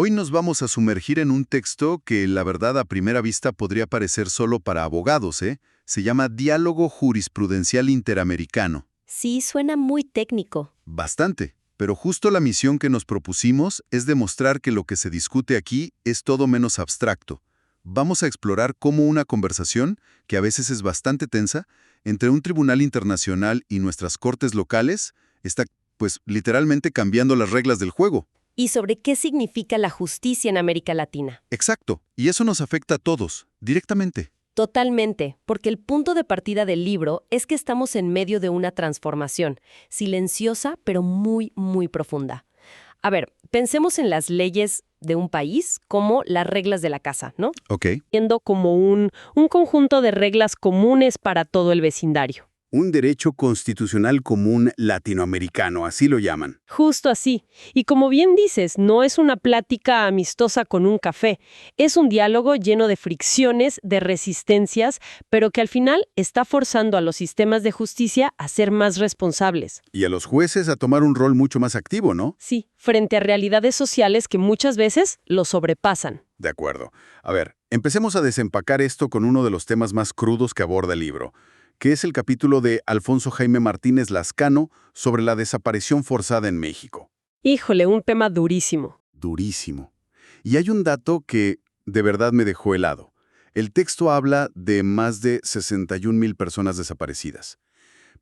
Hoy nos vamos a sumergir en un texto que, la verdad, a primera vista podría parecer solo para abogados, ¿eh? Se llama Diálogo Jurisprudencial Interamericano. Sí, suena muy técnico. Bastante. Pero justo la misión que nos propusimos es demostrar que lo que se discute aquí es todo menos abstracto. Vamos a explorar cómo una conversación, que a veces es bastante tensa, entre un tribunal internacional y nuestras cortes locales, está, pues, literalmente cambiando las reglas del juego. ¿Y sobre qué significa la justicia en América Latina? Exacto. Y eso nos afecta a todos, directamente. Totalmente, porque el punto de partida del libro es que estamos en medio de una transformación, silenciosa pero muy, muy profunda. A ver, pensemos en las leyes de un país como las reglas de la casa, ¿no? Ok. Siendo como un conjunto de reglas comunes para todo el vecindario. Un derecho constitucional común latinoamericano, así lo llaman. Justo así. Y como bien dices, no es una plática amistosa con un café. Es un diálogo lleno de fricciones, de resistencias, pero que al final está forzando a los sistemas de justicia a ser más responsables. Y a los jueces a tomar un rol mucho más activo, ¿no? Sí, frente a realidades sociales que muchas veces lo sobrepasan. De acuerdo. A ver, empecemos a desempacar esto con uno de los temas más crudos que aborda el libro, que es el capítulo de Alfonso Jaime Martínez Lascano sobre la desaparición forzada en México. Híjole, un tema durísimo. Durísimo. Y hay un dato que de verdad me dejó helado. El texto habla de más de 61,000 personas desaparecidas.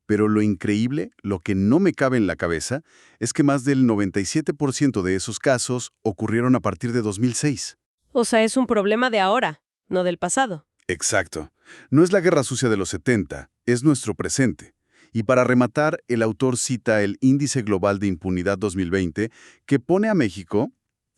Pero lo increíble, lo que no me cabe en la cabeza, es que más del 97% de esos casos ocurrieron a partir de 2006. O sea, es un problema de ahora, no del pasado. Exacto. No es la guerra sucia de los 70, es nuestro presente. Y para rematar, el autor cita el Índice Global de Impunidad 2020, que pone a México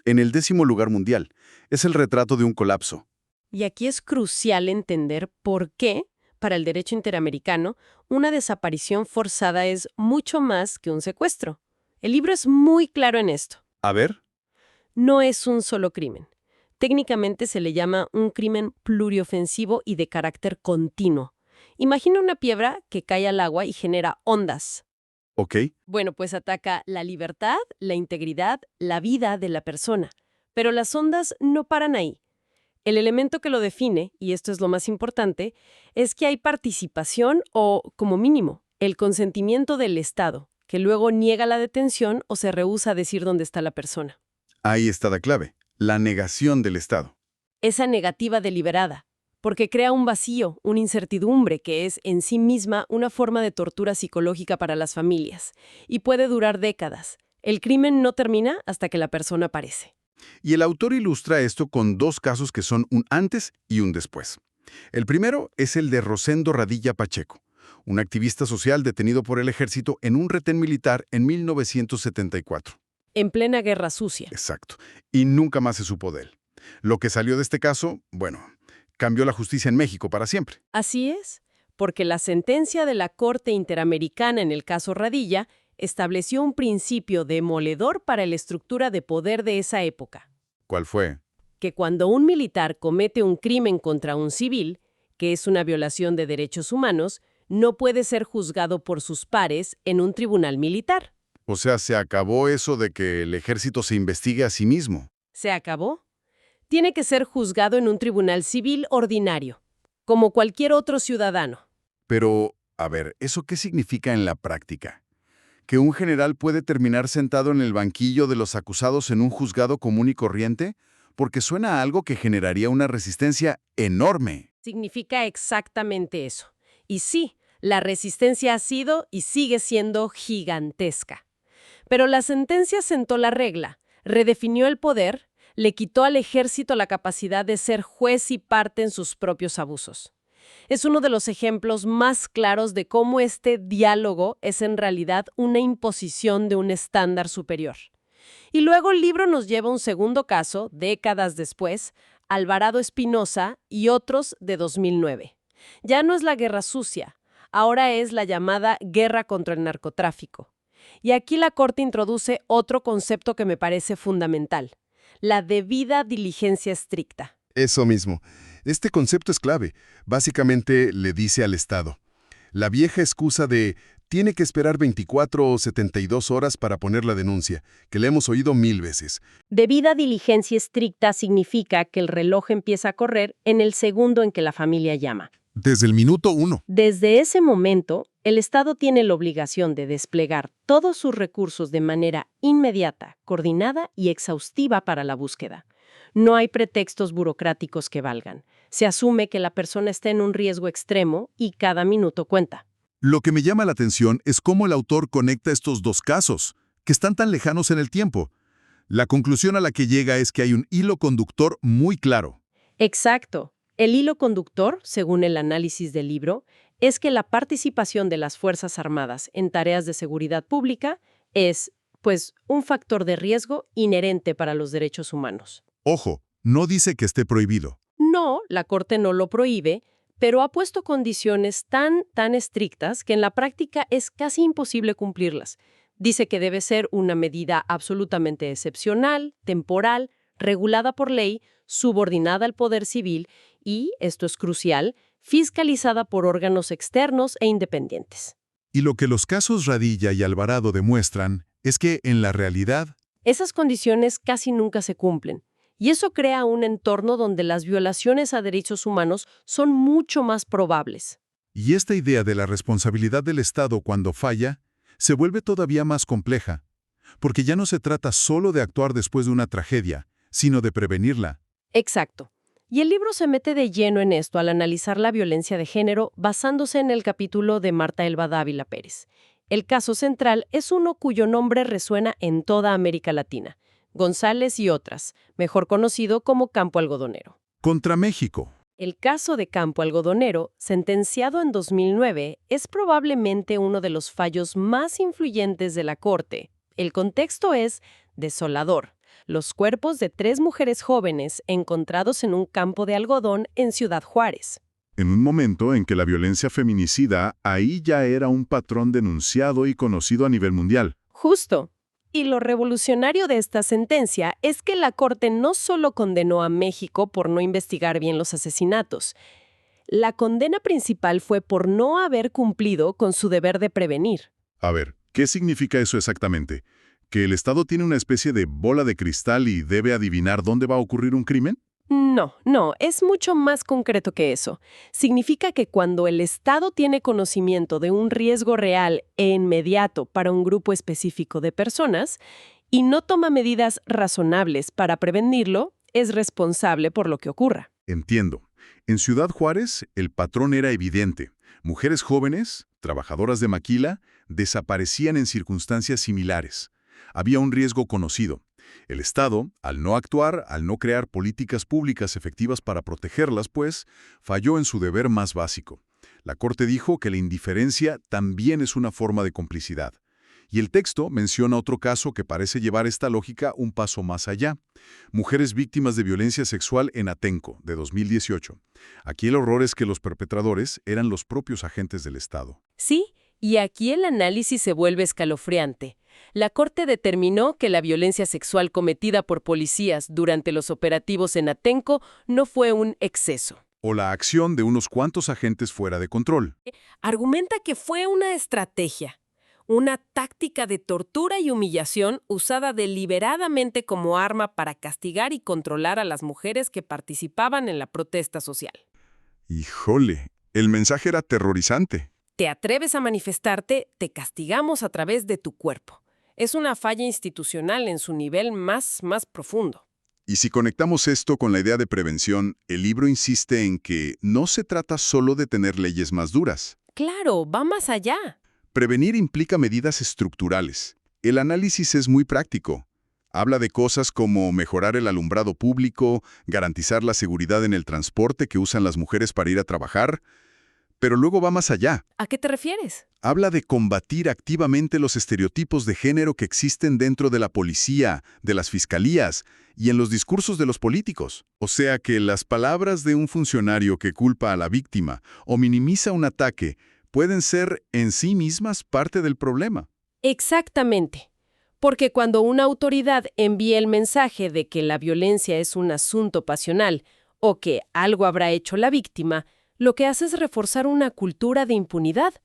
en el 10º lugar mundial. Es el retrato de un colapso. Y aquí es crucial entender por qué, para el derecho interamericano, una desaparición forzada es mucho más que un secuestro. El libro es muy claro en esto. A ver. No es un solo crimen. Técnicamente se le llama un crimen pluriofensivo y de carácter continuo. Imagina una piedra que cae al agua y genera ondas. Ok. Bueno, pues ataca la libertad, la integridad, la vida de la persona. Pero las ondas no paran ahí. El elemento que lo define, y esto es lo más importante, es que hay participación o, como mínimo, el consentimiento del Estado, que luego niega la detención o se rehúsa a decir dónde está la persona. Ahí está la clave. La negación del Estado. Esa negativa deliberada, porque crea un vacío, una incertidumbre que es en sí misma una forma de tortura psicológica para las familias, y puede durar décadas. El crimen no termina hasta que la persona aparece. Y el autor ilustra esto con dos casos que son un antes y un después. El primero es el de Rosendo Radilla Pacheco, un activista social detenido por el ejército en un retén militar en 1974. En plena guerra sucia. Exacto. Y nunca más se supo de él. Lo que salió de este caso, bueno, cambió la justicia en México para siempre. Así es, porque la sentencia de la Corte Interamericana en el caso Radilla estableció un principio demoledor para la estructura de poder de esa época. ¿Cuál fue? Que cuando un militar comete un crimen contra un civil, que es una violación de derechos humanos, no puede ser juzgado por sus pares en un tribunal militar. O sea, se acabó eso de que el ejército se investigue a sí mismo. ¿Se acabó? Tiene que ser juzgado en un tribunal civil ordinario, como cualquier otro ciudadano. Pero, a ver, ¿eso qué significa en la práctica? ¿Que un general puede terminar sentado en el banquillo de los acusados en un juzgado común y corriente? Porque suena a algo que generaría una resistencia enorme. Significa exactamente eso. Y sí, la resistencia ha sido y sigue siendo gigantesca. Pero la sentencia sentó la regla, redefinió el poder, le quitó al ejército la capacidad de ser juez y parte en sus propios abusos. Es uno de los ejemplos más claros de cómo este diálogo es en realidad una imposición de un estándar superior. Y luego el libro nos lleva a un segundo caso, décadas después, Alvarado Espinosa y otros de 2009. Ya no es la guerra sucia, ahora es la llamada guerra contra el narcotráfico. Y aquí la Corte introduce otro concepto que me parece fundamental, la debida diligencia estricta. Eso mismo. Este concepto es clave. Básicamente le dice al Estado, la vieja excusa de tiene que esperar 24 o 72 horas para poner la denuncia, que le hemos oído 1000 veces. Debida diligencia estricta significa que el reloj empieza a correr en el segundo en que la familia llama. Desde el minuto 1. Desde ese momento, el Estado tiene la obligación de desplegar todos sus recursos de manera inmediata, coordinada y exhaustiva para la búsqueda. No hay pretextos burocráticos que valgan. Se asume que la persona está en un riesgo extremo y cada minuto cuenta. Lo que me llama la atención es cómo el autor conecta estos dos casos, que están tan lejanos en el tiempo. La conclusión a la que llega es que hay un hilo conductor muy claro. Exacto. El hilo conductor, según el análisis del libro, es que la participación de las Fuerzas Armadas en tareas de seguridad pública es, pues, un factor de riesgo inherente para los derechos humanos. Ojo, no dice que esté prohibido. No, la Corte no lo prohíbe, pero ha puesto condiciones tan estrictas que en la práctica es casi imposible cumplirlas. Dice que debe ser una medida absolutamente excepcional, temporal, regulada por ley, subordinada al poder civil y, esto es crucial, fiscalizada por órganos externos e independientes. Y lo que los casos Radilla y Alvarado demuestran es que, en la realidad, Esas condiciones casi nunca se cumplen. Y eso crea un entorno donde las violaciones a derechos humanos son mucho más probables. y esta idea de la responsabilidad del Estado cuando falla, se vuelve todavía más compleja, porque ya no se trata solo de actuar después de una tragedia, sino de prevenirla. Exacto. Y el libro se mete de lleno en esto al analizar la violencia de género basándose en el capítulo de Marta Elba Dávila Pérez. El caso central es uno cuyo nombre resuena en toda América Latina, González y otras, mejor conocido como Campo Algodonero. Contra México. El caso de Campo Algodonero, sentenciado en 2009, es probablemente uno de los fallos más influyentes de la Corte. El contexto es desolador. Los cuerpos de 3 mujeres jóvenes encontrados en un campo de algodón en Ciudad Juárez. En un momento en que la violencia feminicida ahí ya era un patrón denunciado y conocido a nivel mundial. Justo. Y lo revolucionario de esta sentencia es que la Corte no solo condenó a México por no investigar bien los asesinatos. La condena principal fue por no haber cumplido con su deber de prevenir. A ver, ¿qué significa eso exactamente? ¿Que el Estado tiene una especie de bola de cristal y debe adivinar dónde va a ocurrir un crimen? No, es mucho más concreto que eso. Significa que cuando el Estado tiene conocimiento de un riesgo real e inmediato para un grupo específico de personas y no toma medidas razonables para prevenirlo, es responsable por lo que ocurra. Entiendo. En Ciudad Juárez, el patrón era evidente. Mujeres jóvenes, trabajadoras de maquila, desaparecían en circunstancias similares. Había un riesgo conocido. El Estado, al no actuar, al no crear políticas públicas efectivas para protegerlas, pues, falló en su deber más básico. La Corte dijo que la indiferencia también es una forma de complicidad. Y el texto menciona otro caso que parece llevar esta lógica un paso más allá. Mujeres víctimas de violencia sexual en Atenco, de 2018. Aquí el horror es que los perpetradores eran los propios agentes del Estado. Sí, y aquí el análisis se vuelve escalofriante. La Corte determinó que la violencia sexual cometida por policías durante los operativos en Atenco no fue un exceso. O la acción de unos cuantos agentes fuera de control. Argumenta que fue una estrategia, una táctica de tortura y humillación usada deliberadamente como arma para castigar y controlar a las mujeres que participaban en la protesta social. Híjole, el mensaje era aterrorizante. Te atreves a manifestarte, te castigamos a través de tu cuerpo. Es una falla institucional en su nivel más profundo. Y si conectamos esto con la idea de prevención, el libro insiste en que no se trata solo de tener leyes más duras. Claro, va más allá. Prevenir implica medidas estructurales. El análisis es muy práctico. Habla de cosas como mejorar el alumbrado público, garantizar la seguridad en el transporte que usan las mujeres para ir a trabajar, pero luego va más allá. ¿A qué te refieres? Habla de combatir activamente los estereotipos de género que existen dentro de la policía, de las fiscalías y en los discursos de los políticos. O sea que las palabras de un funcionario que culpa a la víctima o minimiza un ataque pueden ser en sí mismas parte del problema. Exactamente. Porque cuando una autoridad envía el mensaje de que la violencia es un asunto pasional o que algo habrá hecho la víctima, lo que hace es reforzar una cultura de impunidad.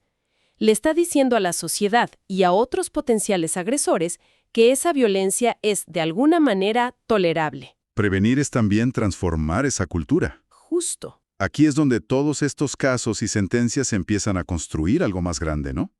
Le está diciendo a la sociedad y a otros potenciales agresores que esa violencia es, de alguna manera, tolerable. Prevenir es también transformar esa cultura. Justo. Aquí es donde todos estos casos y sentencias empiezan a construir algo más grande, ¿no?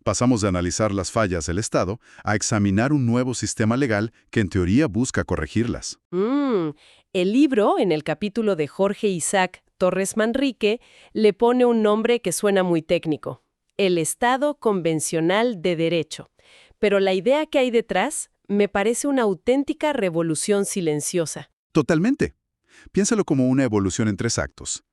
Pasamos de analizar las fallas del Estado a examinar un nuevo sistema legal que en teoría busca corregirlas. El libro, en el capítulo de Jorge Isaac Torres Manrique, le pone un nombre que suena muy técnico: el Estado Convencional de Derecho. Pero la idea que hay detrás me parece una auténtica revolución silenciosa. Totalmente. Piénsalo como una evolución en 3 actos.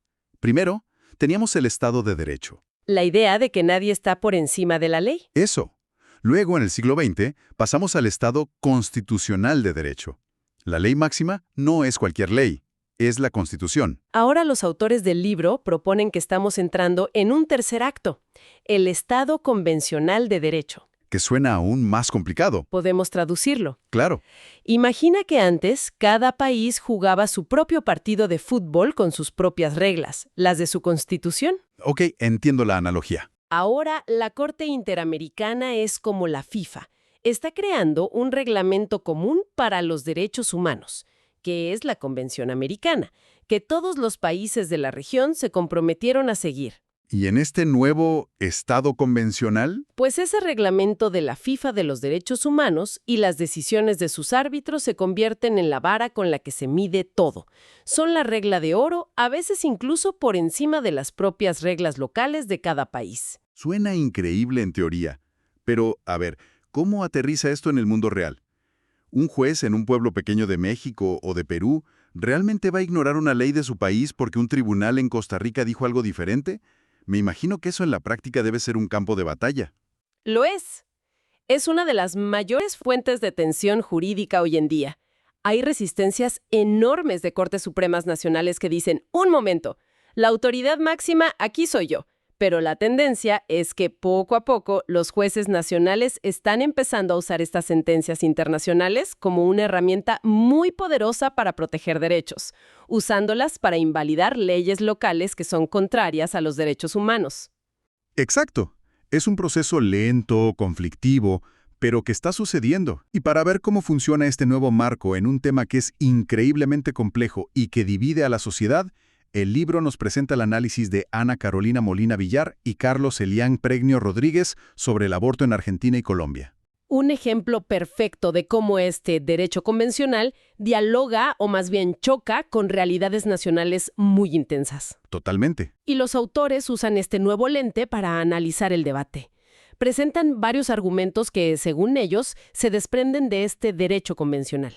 Primero, teníamos el Estado de Derecho. La idea de que nadie está por encima de la ley. Eso. Luego, en el siglo XX, pasamos al Estado Constitucional de Derecho. La ley máxima no es cualquier ley, es la Constitución. Ahora los autores del libro proponen que estamos entrando en un tercer acto: el Estado Convencional de Derecho. Que suena aún más complicado. Podemos traducirlo. Claro. Imagina que antes cada país jugaba su propio partido de fútbol con sus propias reglas, las de su constitución. Ok, entiendo la analogía. Ahora la Corte Interamericana es como la FIFA. Está creando un reglamento común para los derechos humanos, que es la Convención Americana, que todos los países de la región se comprometieron a seguir. ¿Y en este nuevo Estado convencional? Pues ese reglamento de la FIFA de los derechos humanos y las decisiones de sus árbitros se convierten en la vara con la que se mide todo. Son la regla de oro, a veces incluso por encima de las propias reglas locales de cada país. Suena increíble en teoría. Pero, a ver, ¿cómo aterriza esto en el mundo real? ¿Un juez en un pueblo pequeño de México o de Perú realmente va a ignorar una ley de su país porque un tribunal en Costa Rica dijo algo diferente? Me imagino que eso en la práctica debe ser un campo de batalla. Lo es. Es una de las mayores fuentes de tensión jurídica hoy en día. Hay resistencias enormes de cortes supremas nacionales que dicen: un momento, la autoridad máxima aquí soy yo. Pero la tendencia es que poco a poco los jueces nacionales están empezando a usar estas sentencias internacionales como una herramienta muy poderosa para proteger derechos, usándolas para invalidar leyes locales que son contrarias a los derechos humanos. Exacto. Es un proceso lento, conflictivo, pero que está sucediendo. Y para ver cómo funciona este nuevo marco en un tema que es increíblemente complejo y que divide a la sociedad, el libro nos presenta el análisis de Ana Carolina Molina Villar y Carlos Elián Pregnio Rodríguez sobre el aborto en Argentina y Colombia. Un ejemplo perfecto de cómo este derecho convencional dialoga, o más bien choca, con realidades nacionales muy intensas. Totalmente. Y los autores usan este nuevo lente para analizar el debate. Presentan varios argumentos que, según ellos, se desprenden de este derecho convencional.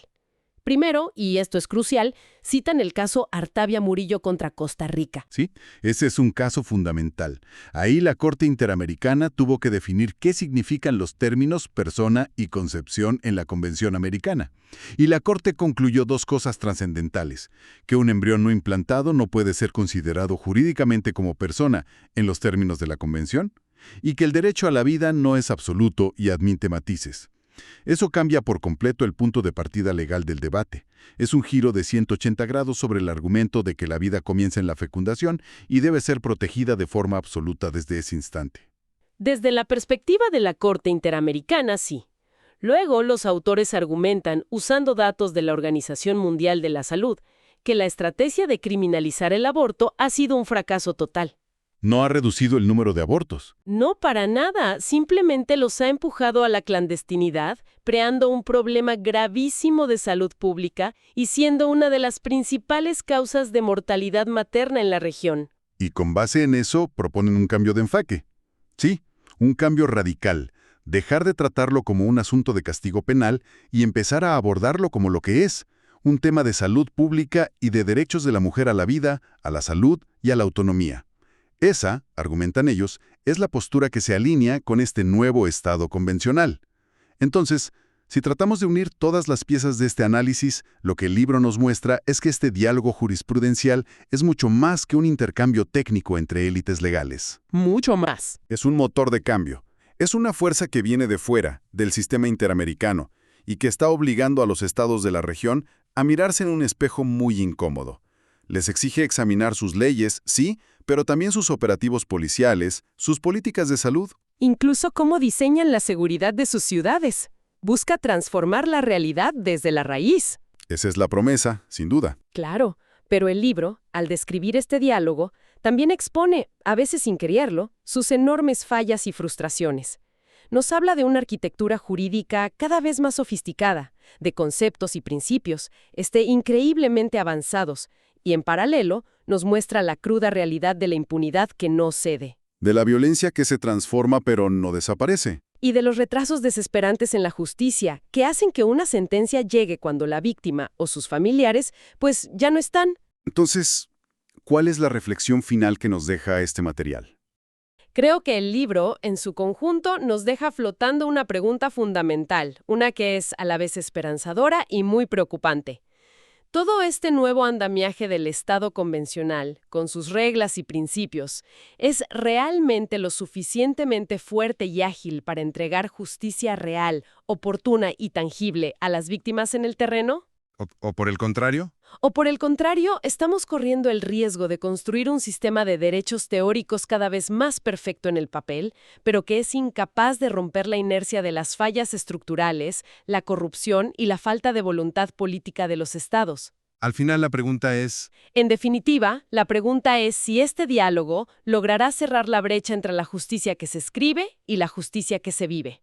Primero, y esto es crucial, citan el caso Artavia Murillo contra Costa Rica. Sí, ese es un caso fundamental. Ahí la Corte Interamericana tuvo que definir qué significan los términos persona y concepción en la Convención Americana. Y la Corte concluyó 2 cosas trascendentales: que un embrión no implantado no puede ser considerado jurídicamente como persona en los términos de la Convención, y que el derecho a la vida no es absoluto y admite matices. Eso cambia por completo el punto de partida legal del debate. Es un giro de 180 grados sobre el argumento de que la vida comienza en la fecundación y debe ser protegida de forma absoluta desde ese instante. Desde la perspectiva de la Corte Interamericana, sí. Luego, los autores argumentan, usando datos de la Organización Mundial de la Salud, que la estrategia de criminalizar el aborto ha sido un fracaso total. No ha reducido el número de abortos. No, para nada. Simplemente los ha empujado a la clandestinidad, creando un problema gravísimo de salud pública y siendo una de las principales causas de mortalidad materna en la región. Y con base en eso proponen un cambio de enfoque. Sí, un cambio radical. Dejar de tratarlo como un asunto de castigo penal y empezar a abordarlo como lo que es: un tema de salud pública y de derechos de la mujer a la vida, a la salud y a la autonomía. Esa, argumentan ellos, es la postura que se alinea con este nuevo Estado convencional. Entonces, si tratamos de unir todas las piezas de este análisis, lo que el libro nos muestra es que este diálogo jurisprudencial es mucho más que un intercambio técnico entre élites legales. Mucho más. Es un motor de cambio. Es una fuerza que viene de fuera, del sistema interamericano, y que está obligando a los estados de la región a mirarse en un espejo muy incómodo. Les exige examinar sus leyes, sí, pero también sus operativos policiales, sus políticas de salud Incluso cómo diseñan la seguridad de sus ciudades. Busca transformar la realidad desde la raíz. Esa es la promesa, sin duda. Claro, pero el libro, al describir este diálogo, también expone, a veces sin quererlo, sus enormes fallas y frustraciones. Nos habla de una arquitectura jurídica cada vez más sofisticada, de conceptos y principios, increíblemente avanzados, y en paralelo nos muestra la cruda realidad de la impunidad que no cede. De la violencia que se transforma pero no desaparece. Y de los retrasos desesperantes en la justicia, que hacen que una sentencia llegue cuando la víctima o sus familiares, pues ya no están. Entonces, ¿cuál es la reflexión final que nos deja este material? Creo que el libro, en su conjunto, nos deja flotando una pregunta fundamental, una que es a la vez esperanzadora y muy preocupante. Todo este nuevo andamiaje del Estado convencional, con sus reglas y principios, ¿es realmente lo suficientemente fuerte y ágil para entregar justicia real, oportuna y tangible a las víctimas en el terreno? ¿O por el contrario? ¿O por el contrario, estamos corriendo el riesgo de construir un sistema de derechos teóricos cada vez más perfecto en el papel, pero que es incapaz de romper la inercia de las fallas estructurales, la corrupción y la falta de voluntad política de los estados? Al final la pregunta es, En definitiva, la pregunta es si este diálogo logrará cerrar la brecha entre la justicia que se escribe y la justicia que se vive.